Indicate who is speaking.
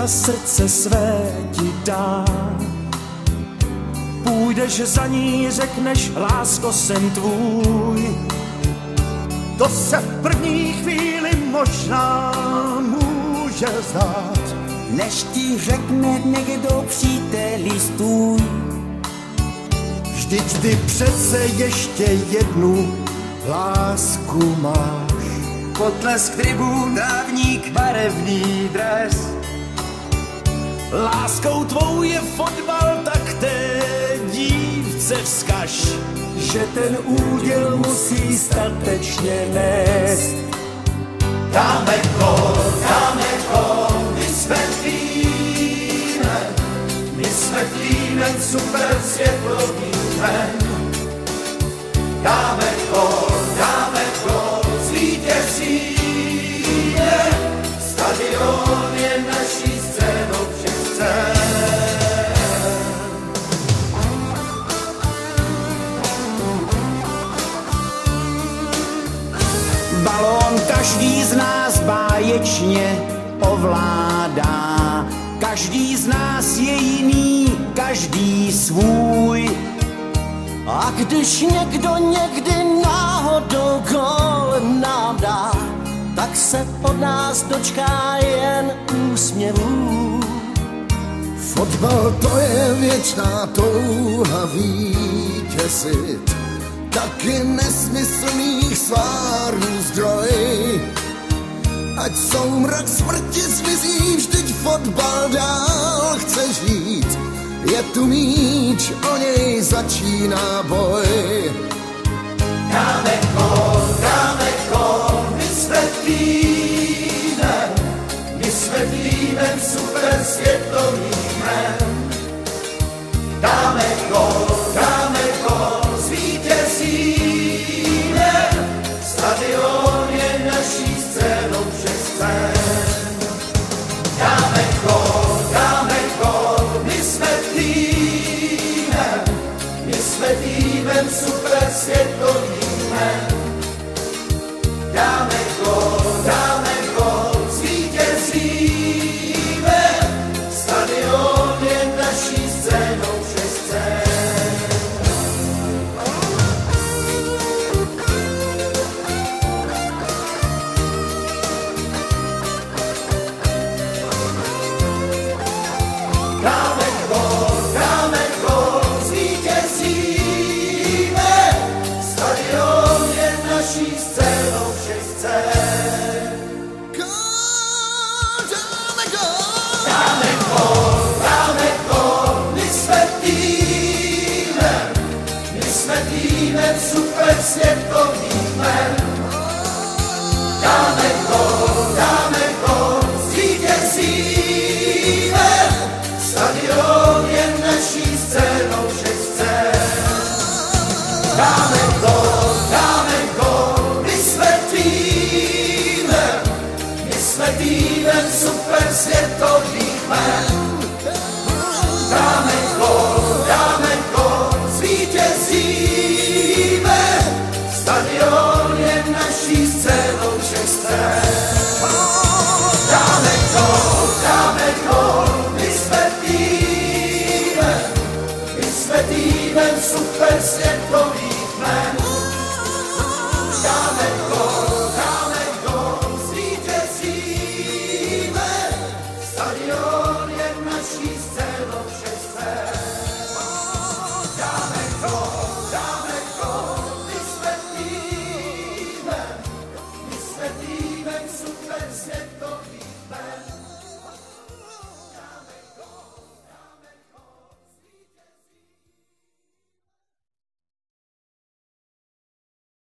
Speaker 1: a srdce své ti dá. Půjdeš za ní, řekneš, lásko, jsem tvůj. To se v první chvíli možná může zdát,
Speaker 2: než ti řekne někdo příteli stůj.
Speaker 1: Vždyť ty přece ještě jednu lásku máš.
Speaker 2: Potlesk tribun, dávník, barevný dres.
Speaker 1: Láskou tvou je fotbal, tak té dívce vzkaž, že ten úděl musí statečně nést. Dáme gól, my jsme týmem super světovým. Dáme gól, zvítězíme, stadion je naší scénou všech scén.
Speaker 2: Balón každý z nás báječně ovládá, každý z nás je jiný, každý svůj. A když někdo někdy náhodou gól nám dá, tak se od nás dočká jen úsměvů.
Speaker 3: Fotbal to je věčná touha vítězit, taky nesmyslných svárů zdroj. Ať soumrak smrti zmizí, vždyť fotbal dál chce žít. Je tu míč, o něj začíná boj.
Speaker 1: Dáme gól, my jsme týmem super světovým jmen. Dáme gól, zvítězíme, stadion je naší scénou všech scén. Dáme gól, my jsme týmem super světovým jmen. Dáme gól, zvítězíme, stadion je naší scénou všech scén. Dáme gól, zvítězíme, stadion je naší scénou všech scén. Dáme gól, my jsme týmem super světových jmen. Dáme gól, zvítězíme, stadion je naší scénou všech scén. Dáme gól, my jsme týmem super světových jmen. Dáme gól, zvítězíme, stadion je naší scénou všech scén. Dáme gól, my jsme týmem super světových jmen. Dáme